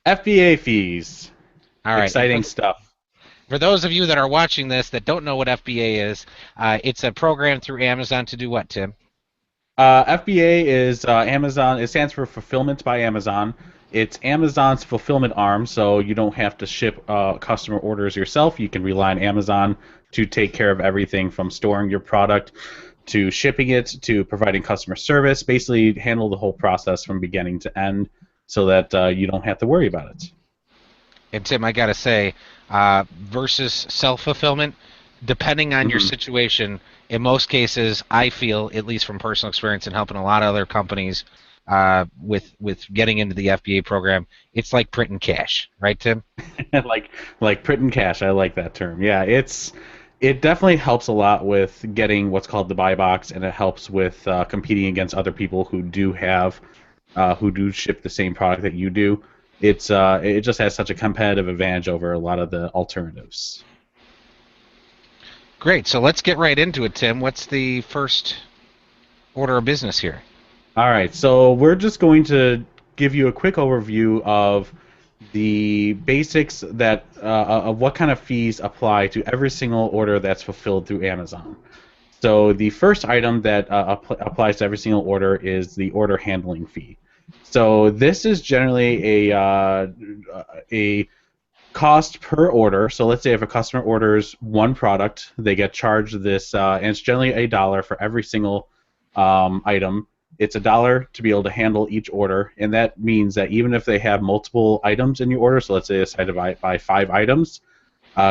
FBA fees. All right. And Exciting stuff. for those of you that are watching this that don't know what FBA is, it's a program through Amazon to do what, Tim? FBA is Amazon. It stands for Fulfillment by Amazon. It's Amazon's fulfillment arm, so you don't have to ship customer orders yourself. You can rely on Amazon to take care of everything from storing your product to shipping it to providing customer service. Basically, handle the whole process from beginning to end so that you don't have to worry about it. And Tim, I gotta say, versus self-fulfillment, depending on your Hmm. situation, in most cases, I feel, at least from personal experience and helping a lot of other companies with getting into the FBA program, it's like printing cash, right, Tim? like like print and cash. I like that term. Yeah, it definitely helps a lot with getting what's called the buy box, and it helps with competing against other people who do ship the same product that you do. It just has such a competitive advantage over a lot of the alternatives. Great. So let's get right into it, Tim. What's the first order of business here? All right, so we're just going to give you a quick overview of the basics of what kind of fees apply to every single order that's fulfilled through Amazon. So the first item that applies to every single order is the order handling fee. So this is generally a cost per order. So let's say if a customer orders one product, they get charged this, and it's generally $1 for every single item. It's $1 to be able to handle each order, and that means that even if they have multiple items in your order, so let's say they decide to buy 5 items,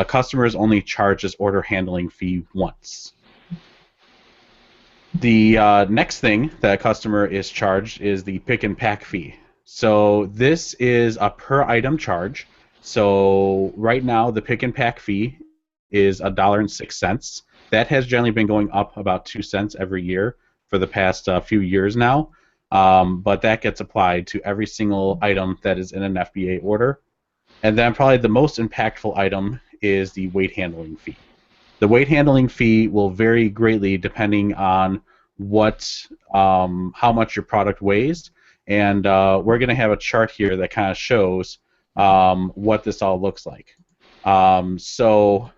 customers only charge this order handling fee once. The next thing that a customer is charged is the pick and pack fee. So this is a per item charge. So right now the pick and pack fee is $1.06. That has generally been going up about 2 cents every year for the past few years now. But that gets applied to every single item that is in an FBA order. And then probably the most impactful item is the weight handling fee. The weight handling fee will vary greatly depending on how much your product weighs, and we're going to have a chart here that kind of shows what this all looks like. So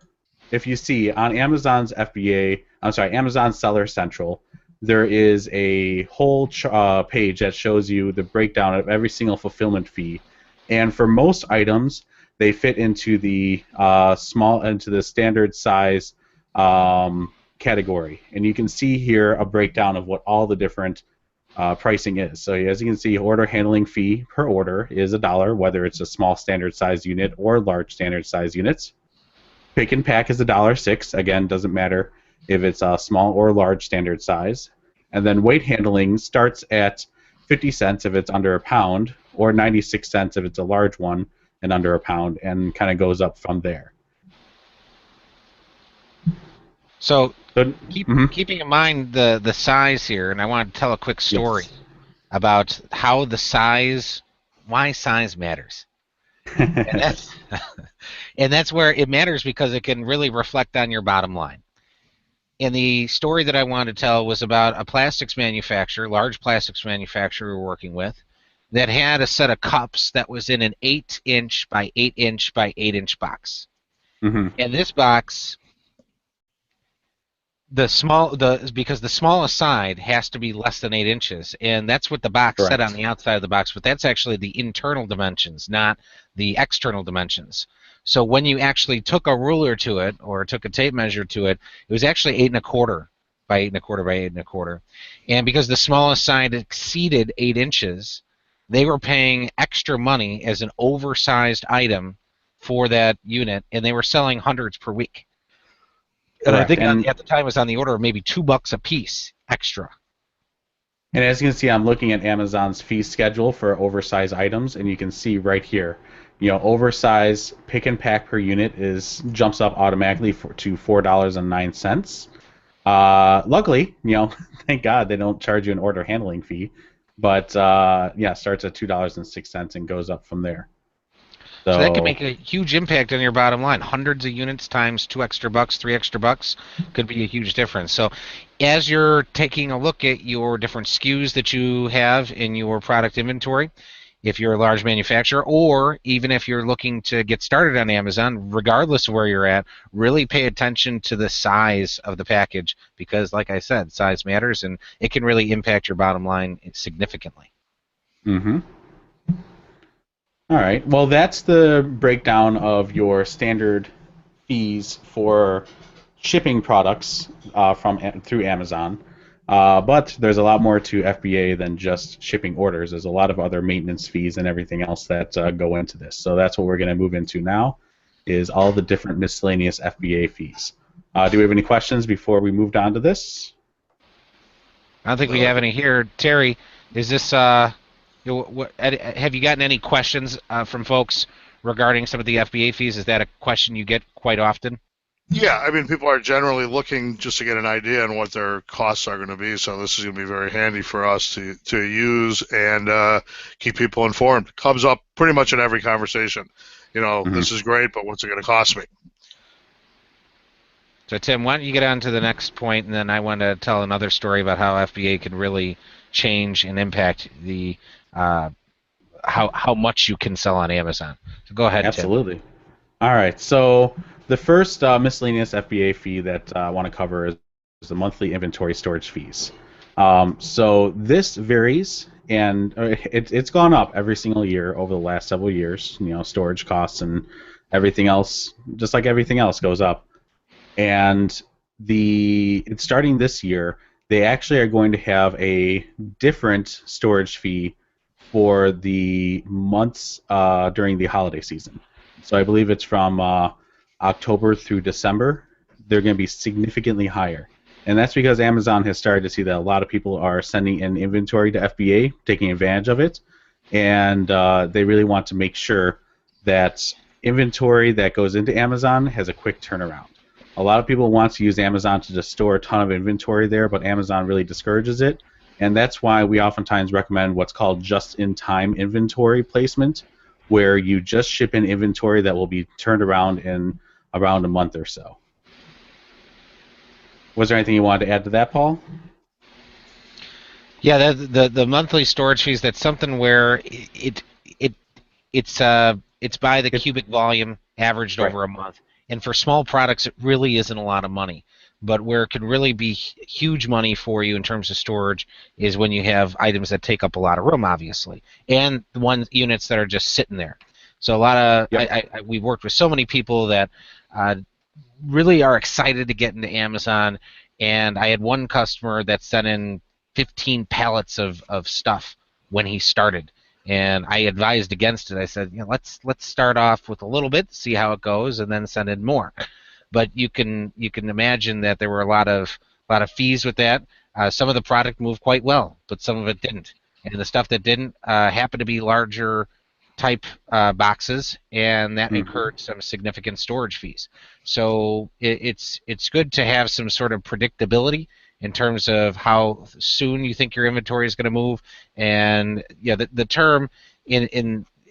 if you see on Amazon's FBA, I'm sorry, Amazon Seller Central, there is a whole page that shows you the breakdown of every single fulfillment fee, and for most items, they fit into the into the standard size category, and you can see here a breakdown of what all the different pricing is. So as you can see, order handling fee per order is $1, whether it's a small standard size unit or large standard size units. Pick and pack is $1.06. Again, doesn't matter if it's a small or large standard size. And then weight handling starts at 50 cents if it's under a pound, or 96 cents if it's a large one and under a pound, and kind of goes up from there. So So, keeping in mind the size here, and I want to tell a quick story yes. about how why size matters. And that's and that's where it matters because it can really reflect on your bottom line. And the story that I wanted to tell was about a plastics manufacturer, large plastics manufacturer we're working with, that had a set of cups that was in an 8-inch by 8-inch by 8-inch box. Hmm. And this box, because the smallest side has to be less than 8 inches, and that's what the box said on Correct. the outside of the box, but that's actually the internal dimensions, not the external dimensions. So when you actually took a ruler to it or took a tape measure to it, it was actually 8 1/4 by 8 1/4 by 8 1/4. And because the smallest side exceeded 8 inches, they were paying extra money as an oversized item for that unit, and they were selling hundreds per week. And I Correct. think at the time it was on the order of maybe $2 a piece extra. And as you can see, I'm looking at Amazon's fee schedule for oversized items, and you can see right here, oversized pick and pack per unit jumps up automatically to $4.09. Luckily, thank God they don't charge you an order handling fee, but yeah, starts at $2.06 and goes up from there. So that could So make a huge impact on your bottom line. Hundreds of units times $2 extra, $3 extra could be a huge difference. So as you're taking a look at your different SKUs that you have in your product inventory, if you're a large manufacturer, or even if you're looking to get started on Amazon, regardless of where you're at, really pay attention to the size of the package because, like I said, size matters and it can really impact your bottom line significantly. Mm-hmm. All right. Well, that's the breakdown of your standard fees for shipping products through Amazon. But there's a lot more to FBA than just shipping orders. There's a lot of other maintenance fees and everything else that go into this. So that's what we're going to move into now, is all the different miscellaneous FBA fees. Do we have any questions before we moved on to this? I don't think we have any here. Terry, is this have you gotten any questions from folks regarding some of the FBA fees? Is that a question you get quite often? Yeah, I mean, people are generally looking just to get an idea on what their costs are going to be, so this is going to be very handy for us to use and keep people informed. Comes up pretty much in every conversation. You know, this is great, but what's it going to cost me? So, Tim, why don't you get on to the next point, and then I want to tell another story about how FBA can really change and impact the how much you can sell on Amazon. So go ahead, Absolutely. Tim. All right. So the first miscellaneous FBA fee that I want to cover is the monthly inventory storage fees. So this varies, and it's gone up every single year over the last several years. You know, storage costs and everything else, just like everything else, goes up. And it's starting this year, they actually are going to have a different storage fee for the months during the holiday season. So I believe it's from October through December. They're going to be significantly higher. And that's because Amazon has started to see that a lot of people are sending in inventory to FBA, taking advantage of it, and they really want to make sure that inventory that goes into Amazon has a quick turnaround. A lot of people want to use Amazon to just store a ton of inventory there, but Amazon really discourages it, and that's why we oftentimes recommend what's called just-in-time inventory placement, where you just ship in inventory that will be turned around in around a month or so. Was there anything you wanted to add to that, Paul? Yeah, the monthly storage fees. That's something where it's by the cubic volume averaged over a month. And for small products, it really isn't a lot of money. But where it can really be huge money for you in terms of storage is when you have items that take up a lot of room, obviously, and the units that are just sitting there. So a lot of we've worked with so many people that really are excited to get into Amazon, and I had one customer that sent in 15 pallets of stuff when he started. And I advised against it. I said, let's start off with a little bit, see how it goes, and then send in more. But you can imagine that there were a lot of fees with that. Some of the product moved quite well, but some of it didn't. And the stuff that didn't happened to be larger type boxes, and that incurred some significant storage fees. So it's good to have some sort of predictability in terms of how soon you think your inventory is going to move, and the term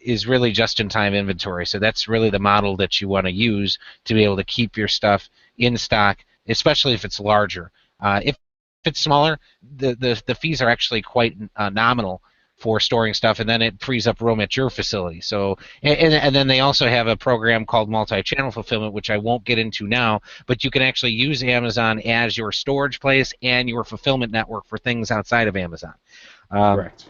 is really just-in-time inventory. So that's really the model that you want to use to be able to keep your stuff in stock, especially if it's larger. If it's smaller, the fees are actually quite nominal for storing stuff, and then it frees up room at your facility. So, and then they also have a program called multi-channel fulfillment, which I won't get into now, but you can actually use Amazon as your storage place and your fulfillment network for things outside of Amazon. Correct.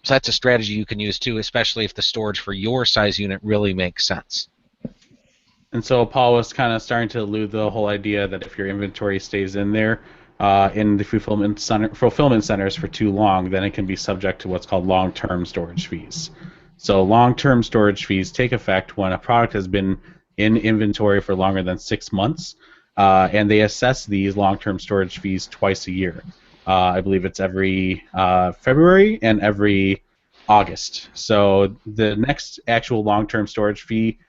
So that's a strategy you can use too, especially if the storage for your size unit really makes sense. And so Paul was kind of starting to allude the whole idea that if your inventory stays in there, in the fulfillment centers for too long, then it can be subject to what's called long-term storage fees. So long-term storage fees take effect when a product has been in inventory for longer than 6 months, and they assess these long-term storage fees twice a year. I believe it's every February and every August. So the next actual long-term storage fee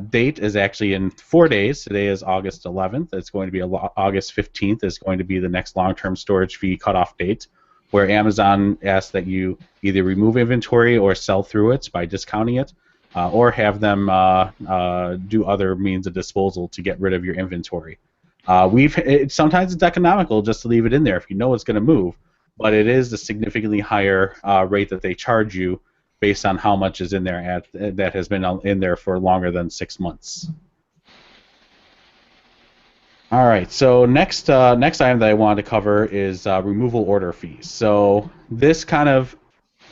date is actually in 4 days. Today is August 11th. It's going to be August 15th is going to be the next long-term storage fee cutoff date, where Amazon asks that you either remove inventory or sell through it by discounting it, or have them do other means of disposal to get rid of your inventory. Sometimes it's economical just to leave it in there if you know it's going to move, but it is a significantly higher rate that they charge you based on how much is in there that has been in there for longer than 6 months. All right, so next item that I wanted to cover is removal order fees. So this kind of,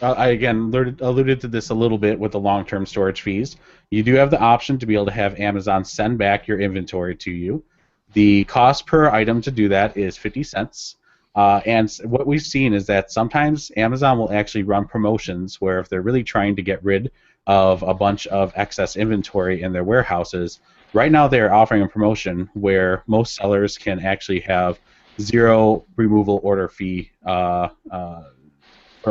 I again alluded to this a little bit with the long-term storage fees. You do have the option to be able to have Amazon send back your inventory to you. The cost per item to do that is 50 cents. And what we've seen is that sometimes Amazon will actually run promotions where if they're really trying to get rid of a bunch of excess inventory in their warehouses, right now they're offering a promotion where most sellers can actually have 0 removal order fee for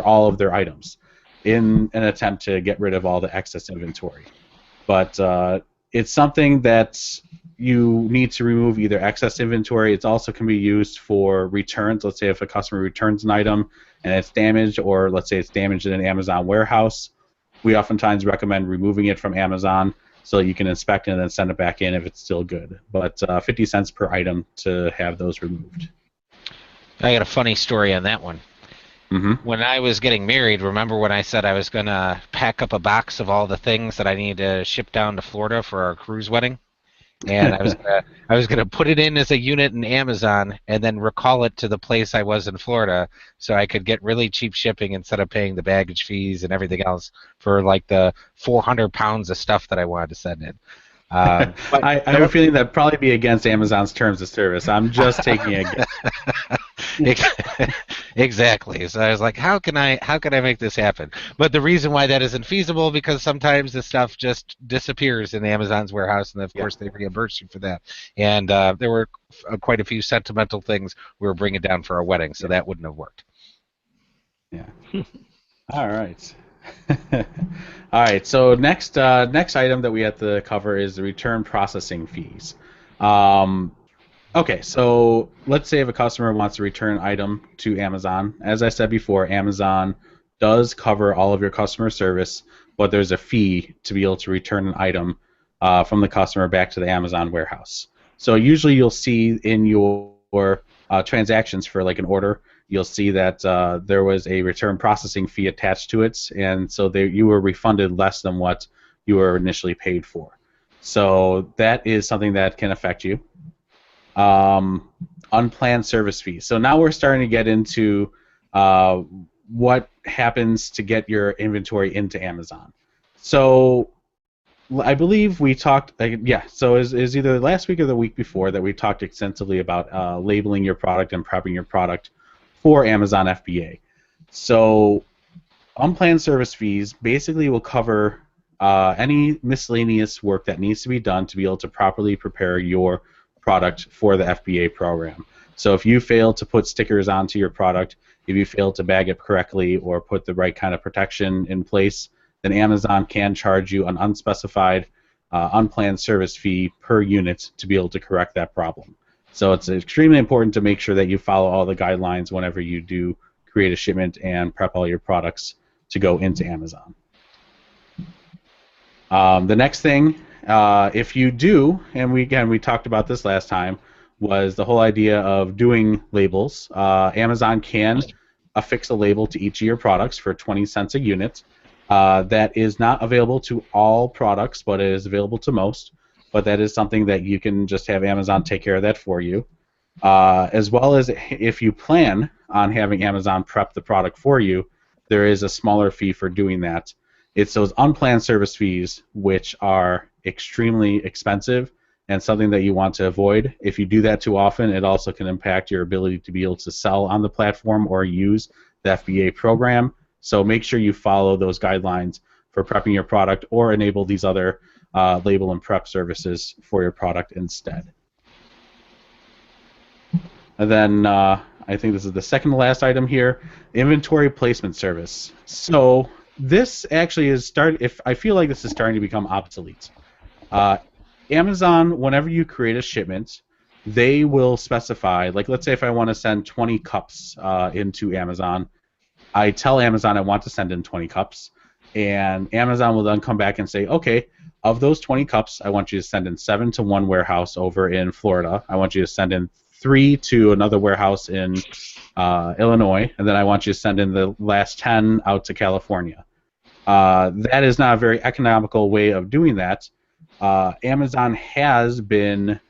all of their items in an attempt to get rid of all the excess inventory. But it's something that you need to remove either excess inventory. It also can be used for returns. Let's say if a customer returns an item and it's damaged, or let's say it's damaged in an Amazon warehouse, we oftentimes recommend removing it from Amazon so you can inspect it and then send it back in if it's still good. But 50 cents per item to have those removed. I got a funny story on that one. Mm-hmm. When I was getting married, remember when I said I was going to pack up a box of all the things that I needed to ship down to Florida for our cruise wedding? And I was gonna put it in as a unit in Amazon and then recall it to the place I was in Florida so I could get really cheap shipping instead of paying the baggage fees and everything else for like the 400 pounds of stuff that I wanted to send in. But I have a feeling that'd probably be against Amazon's terms of service. I'm just taking a guess. Exactly. So I was like, how can I make this happen? But the reason why that isn't feasible because sometimes the stuff just disappears in Amazon's warehouse, and of course they reimburse you for that. And there were quite a few sentimental things we were bringing down for our wedding, so that wouldn't have worked. Yeah. All right. All right. So next item that we have to cover is the return processing fees. Okay, so let's say if a customer wants to return an item to Amazon. As I said before, Amazon does cover all of your customer service, but there's a fee to be able to return an item from the customer back to the Amazon warehouse. So usually you'll see in your transactions for like an order, you'll see that there was a return processing fee attached to it, and so you were refunded less than what you were initially paid for. So that is something that can affect you. Unplanned service fees. So now we're starting to get into what happens to get your inventory into Amazon. So I believe we talked, so it was either last week or the week before that we talked extensively about labeling your product and prepping your product for Amazon FBA. So unplanned service fees basically will cover any miscellaneous work that needs to be done to be able to properly prepare your product for the FBA program. So if you fail to put stickers onto your product, if you fail to bag it correctly or put the right kind of protection in place, then Amazon can charge you an unspecified unplanned service fee per unit to be able to correct that problem. So it's extremely important to make sure that you follow all the guidelines whenever you do create a shipment and prep all your products to go into Amazon. The next thing, if you do, and we talked about this last time, was the whole idea of doing labels. Amazon can affix a label to each of your products for 20 cents a unit. That is not available to all products, but it is available to most. But that is something that you can just have Amazon take care of that for you. As well as if you plan on having Amazon prep the product for you, there is a smaller fee for doing that. It's those unplanned service fees which are extremely expensive and something that you want to avoid. If you do that too often, it also can impact your ability to be able to sell on the platform or use the FBA program. So make sure you follow those guidelines for prepping your product or enable these other label and prep services for your product instead. And then I think this is the second to last item here, inventory placement service. So this actually is I feel like this is starting to become obsolete. Amazon, whenever you create a shipment, they will specify, like let's say if I want to send 20 cups into Amazon, I tell Amazon I want to send in 20 cups, and Amazon will then come back and say, okay, of those 20 cups, I want you to send in 7 to one warehouse over in Florida. I want you to send in 3 to another warehouse in Illinois, and then I want you to send in the last 10 out to California. That is not a very economical way of doing that. Amazon has been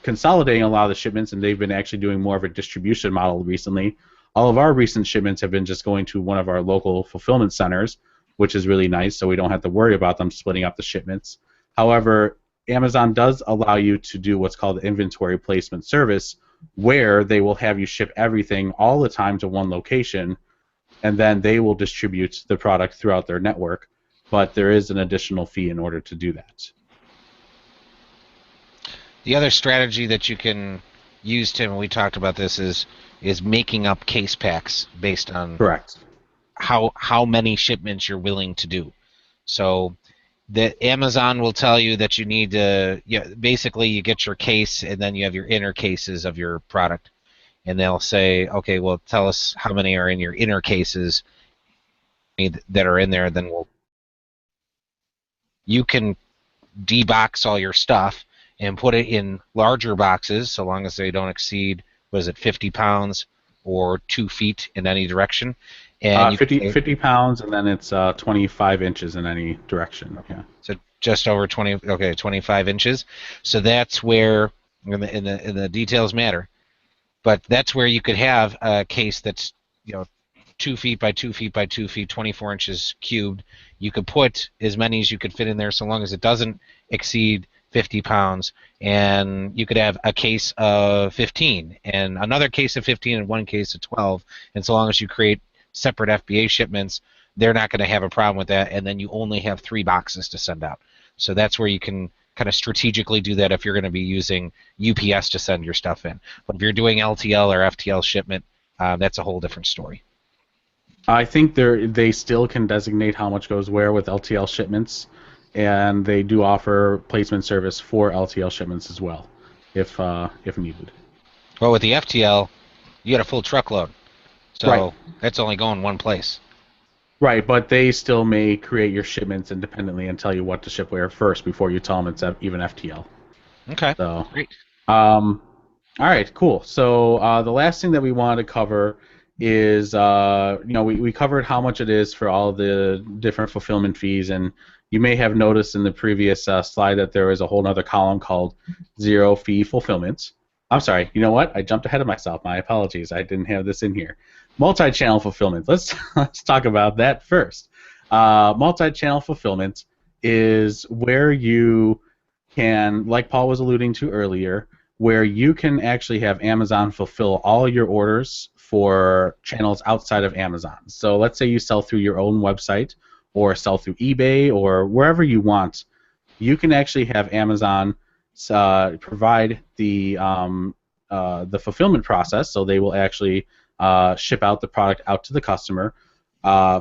consolidating a lot of the shipments, and they've been actually doing more of a distribution model recently. All of our recent shipments have been just going to one of our local fulfillment centers, which is really nice, so we don't have to worry about them splitting up the shipments. However, Amazon does allow you to do what's called inventory placement service, where they will have you ship everything all the time to one location, and then they will distribute the product throughout their network. But there is an additional fee in order to do that. The other strategy that you can use, Tim, and we talked about this, is making up case packs based on Correct. how many shipments you're willing to do. So the Amazon will tell you that you need to, basically you get your case and then you have your inner cases of your product. And they'll say, okay, well, tell us how many are in your inner cases that are in there. Then you can debox all your stuff and put it in larger boxes, so long as they don't exceed, 50 pounds or 2 feet in any direction. And 50 pounds, and then it's 25 inches in any direction. Yeah. So just over 25 inches. So that's where, and the details matter, but that's where you could have a case that's 2 feet by 2 feet by 2 feet, 24 inches cubed. You could put as many as you could fit in there, so long as it doesn't exceed 50 pounds, and you could have a case of 15 and another case of 15 and one case of 12, and so long as you create separate FBA shipments, they're not going to have a problem with that, and then you only have 3 boxes to send out. So that's where you can kind of strategically do that if you're going to be using UPS to send your stuff in. But if you're doing LTL or FTL shipment, that's a whole different story. I think they still can designate how much goes where with LTL shipments, and they do offer placement service for LTL shipments as well, if needed. Well, with the FTL, you get a full truckload, so right. That's only going one place. Right, but they still may create your shipments independently and tell you what to ship where first before you tell them it's even FTL. Okay. So, great. All right, cool. So the last thing that we wanted to cover is, we covered how much it is for all the different fulfillment fees, and you may have noticed in the previous slide that there was a whole other column called zero fee fulfillment. I'm sorry, you know what? I jumped ahead of myself. My apologies. I didn't have this in here. Multi-channel fulfillment. Let's talk about that first. Multi-channel fulfillment is where you can, like Paul was alluding to earlier, where you can actually have Amazon fulfill all your orders for channels outside of Amazon. So let's say you sell through your own website or sell through eBay or wherever you want. You can actually have Amazon provide the fulfillment process, so they will actually ship out the product out to the customer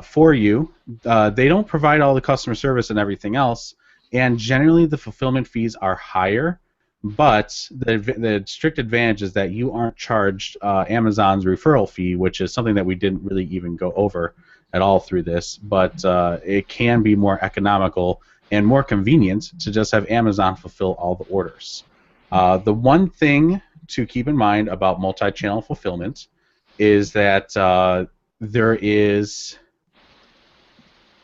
for you. They don't provide all the customer service and everything else, and generally the fulfillment fees are higher, but the strict advantage is that you aren't charged Amazon's referral fee, which is something that we didn't really even go over at all through this, but it can be more economical and more convenient to just have Amazon fulfill all the orders. The one thing to keep in mind about multi-channel fulfillment is that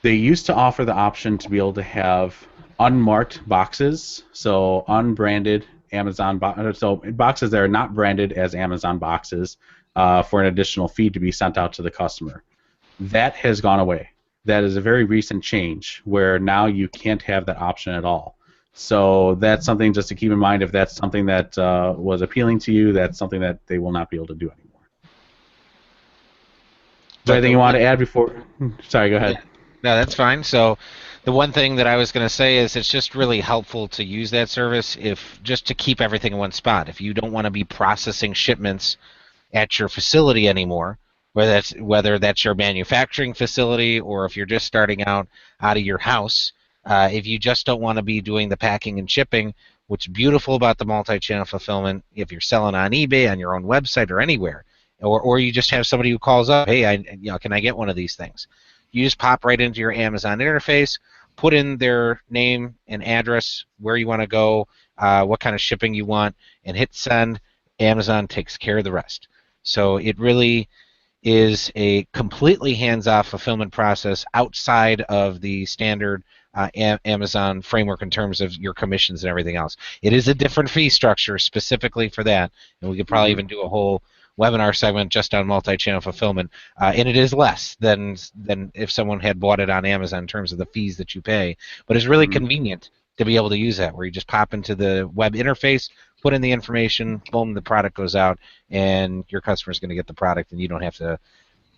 they used to offer the option to be able to have unmarked boxes, so unbranded Amazon so boxes that are not branded as Amazon boxes for an additional fee to be sent out to the customer. That has gone away. That is a very recent change where now you can't have that option at all. So that's something just to keep in mind. If that's something that was appealing to you, that's something that they will not be able to do anymore. Is there anything you want to add before? Sorry, go ahead. Yeah. No, that's fine. So the one thing that I was going to say is it's just really helpful to use that service just to keep everything in one spot. If you don't want to be processing shipments at your facility anymore, whether that's your manufacturing facility or if you're just starting out of your house, if you just don't want to be doing the packing and shipping, what's beautiful about the multi-channel fulfillment, if you're selling on eBay, on your own website, or anywhere, or you just have somebody who calls up, hey, can I get one of these things? You just pop right into your Amazon interface, put in their name and address, where you want to go, what kind of shipping you want, and hit send. Amazon takes care of the rest. So it really is a completely hands-off fulfillment process outside of the standard Amazon framework in terms of your commissions and everything else. It is a different fee structure specifically for that, and we could probably even do a whole webinar segment just on multi-channel fulfillment, and it is less than if someone had bought it on Amazon in terms of the fees that you pay, but it's really convenient to be able to use that, where you just pop into the web interface, put in the information, boom, the product goes out, and your customer's going to get the product, and you don't have to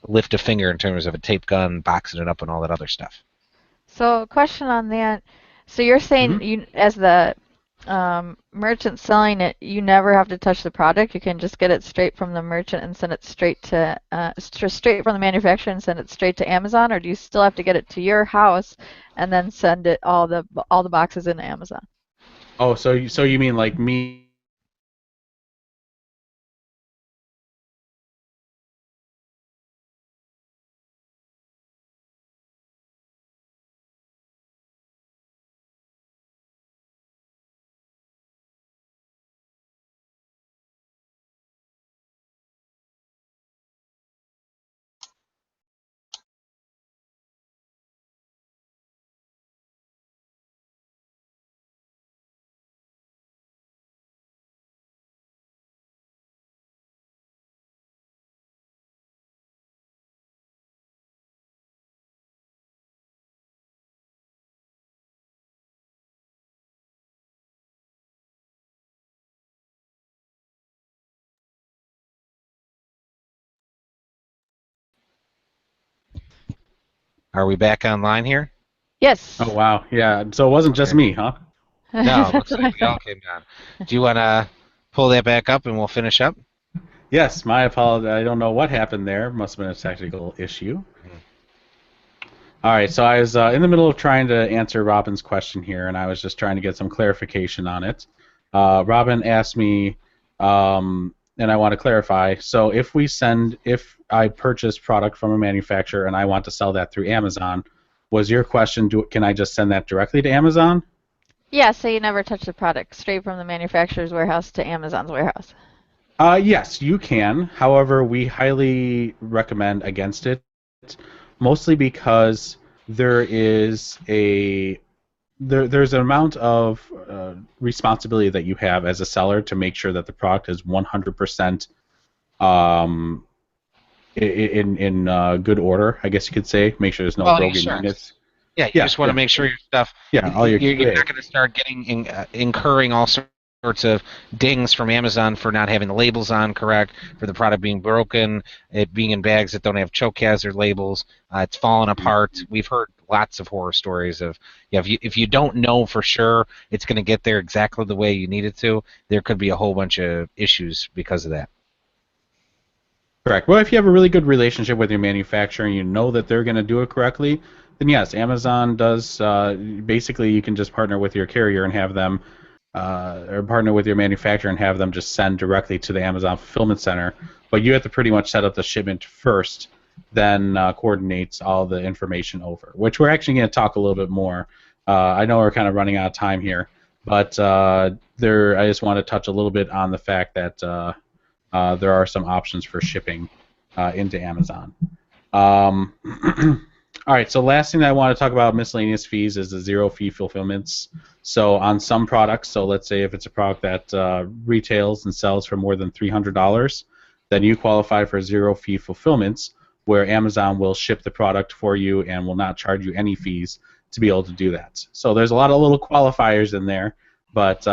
lift a finger in terms of a tape gun, boxing it up, and all that other stuff. So, question on that. So you're saying you, as the merchant selling it, you never have to touch the product. You can just get it straight from the merchant and send it straight to straight from the manufacturer and send it straight to Amazon, or do you still have to get it to your house and then send it all the boxes into Amazon? Oh, so you mean like me? Are we back online here? Yes. Oh wow, yeah. So it wasn't just me, huh? No, it looks like we all came down. Do you want to pull that back up and we'll finish up? Yes, my apologies. I don't know what happened there. Must have been a technical issue. All right, so I was in the middle of trying to answer Robin's question here, and I was just trying to get some clarification on it. Robin asked me, and I want to clarify. So if I purchase product from a manufacturer and I want to sell that through Amazon, was your question, can I just send that directly to Amazon? Yeah, so you never touch the product, straight from the manufacturer's warehouse to Amazon's warehouse. Yes, you can. However, we highly recommend against it, mostly because there's an amount of responsibility that you have as a seller to make sure that the product is 100% in good order, I guess you could say. Make sure there's no broken units. Yeah, you just want to make sure your stuff. Yeah, all your. You're not going to start getting incurring all sorts of dings from Amazon for not having the labels on correct, for the product being broken, it being in bags that don't have choke hazard labels, it's falling apart. We've heard lots of horror stories of if you don't know for sure it's going to get there exactly the way you need it to, there could be a whole bunch of issues because of that. Correct. Well, if you have a really good relationship with your manufacturer and you know that they're going to do it correctly, then yes, Amazon does. Basically, you can just partner with your carrier and have them, or partner with your manufacturer and have them just send directly to the Amazon fulfillment center. But you have to pretty much set up the shipment first, then coordinates all the information over, which we're actually going to talk a little bit more. I know we're kind of running out of time here, but I just want to touch a little bit on the fact that there are some options for shipping into Amazon. All right, so last thing that I want to talk about miscellaneous fees is the zero fee fulfillments. So on some products, so let's say if it's a product that retails and sells for more than $300, then you qualify for zero fee fulfillments, where Amazon will ship the product for you and will not charge you any fees to be able to do that. So there's a lot of little qualifiers in there, but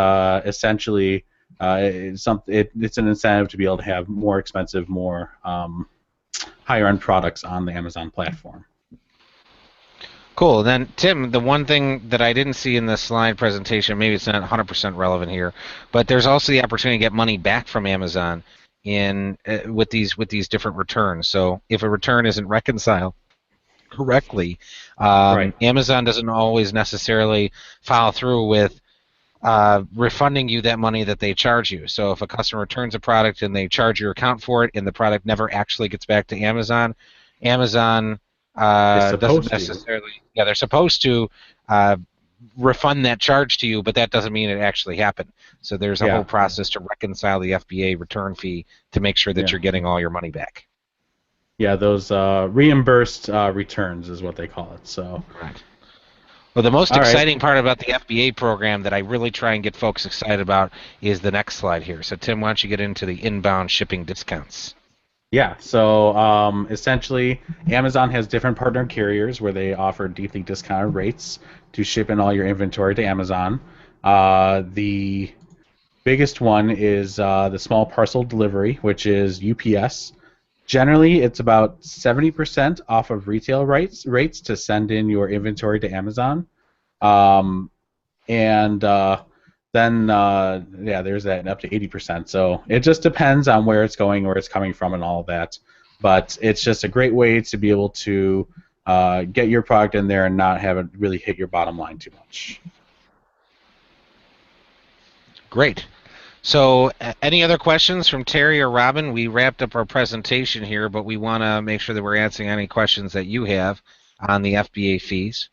essentially it's an incentive to be able to have more expensive, more higher-end products on the Amazon platform. Cool. Then, Tim, the one thing that I didn't see in the slide presentation, maybe it's not 100% relevant here, but there's also the opportunity to get money back from Amazon with these different returns. So if a return isn't reconciled correctly, Right. Amazon doesn't always necessarily follow through with refunding you that money that they charge you. So if a customer returns a product and they charge your account for it and the product never actually gets back to Amazon doesn't necessarily. Yeah, they're supposed to refund that charge to you, but that doesn't mean it actually happened. So there's a whole process to reconcile the FBA return fee to make sure that you're getting all your money back. Yeah, those reimbursed returns is what they call it. So. Right. Well, the most All right. exciting part about the FBA program that I really try and get folks excited about is the next slide here. So, Tim, why don't you get into the inbound shipping discounts? Yeah, so essentially, Amazon has different partner carriers where they offer deeply discounted rates to ship in all your inventory to Amazon. The biggest one is the small parcel delivery, which is UPS. Generally, it's about 70% off of retail rates to send in your inventory to Amazon. Um, and then yeah, there's that up to 80%. So it just depends on where it's going, where it's coming from, and all of that. But it's just a great way to be able to get your product in there and not have it really hit your bottom line too much. Great. So, any other questions from Terry or Robin? We wrapped up our presentation here, but we want to make sure that we're answering any questions that you have on the FBA fees.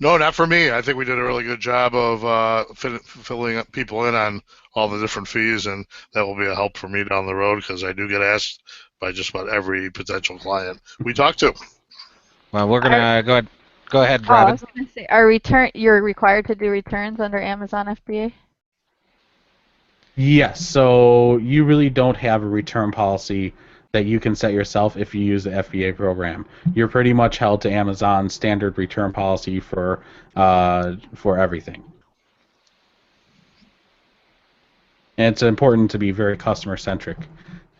No, not for me. I think we did a really good job of filling people in on all the different fees, and that will be a help for me down the road because I do get asked by just about every potential client we talk to. Well, we're gonna go ahead. Go ahead, Oh, I Robin. was going to say, you're required to do returns under Amazon FBA? Yes, so you really don't have a return policy that you can set yourself if you use the FBA program. You're pretty much held to Amazon's standard return policy for everything. And it's important to be very customer centric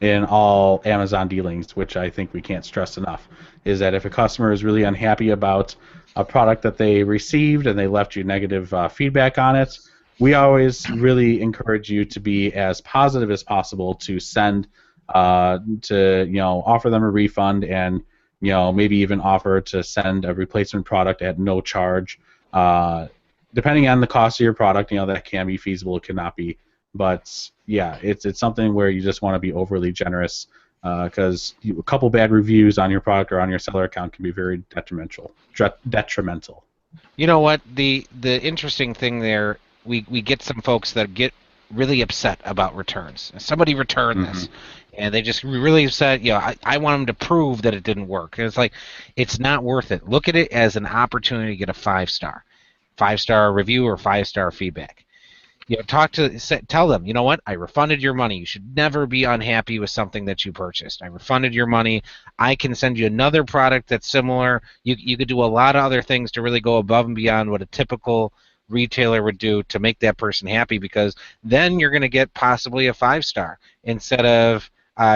in all Amazon dealings, which I think we can't stress enough, is that if a customer is really unhappy about a product that they received and they left you negative feedback on it, we always really encourage you to be as positive as possible to send to offer them a refund and maybe even offer to send a replacement product at no charge. Depending on the cost of your product, that can be feasible, it cannot be. But yeah, it's something where you just want to be overly generous because a couple bad reviews on your product or on your seller account can be very detrimental. You know what? The interesting thing there, we get some folks that get really upset about returns. Somebody returned this, and they just really upset. I want them to prove that it didn't work. And it's like, it's not worth it. Look at it as an opportunity to get a 5-star review or 5-star feedback. Tell them, you know what? I refunded your money. You should never be unhappy with something that you purchased. I refunded your money. I can send you another product that's similar. You could do a lot of other things to really go above and beyond what a typical retailer would do to make that person happy, because then you're going to get possibly a 5-star instead of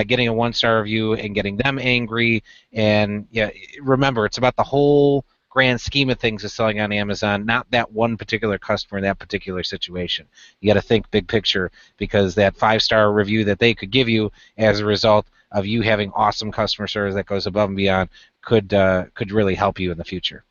getting a 1-star review and getting them angry. And remember, it's about the whole grand scheme of things is selling on Amazon, not that one particular customer in that particular situation. You got to think big picture, because that 5-star review that they could give you as a result of you having awesome customer service that goes above and beyond could really help you in the future.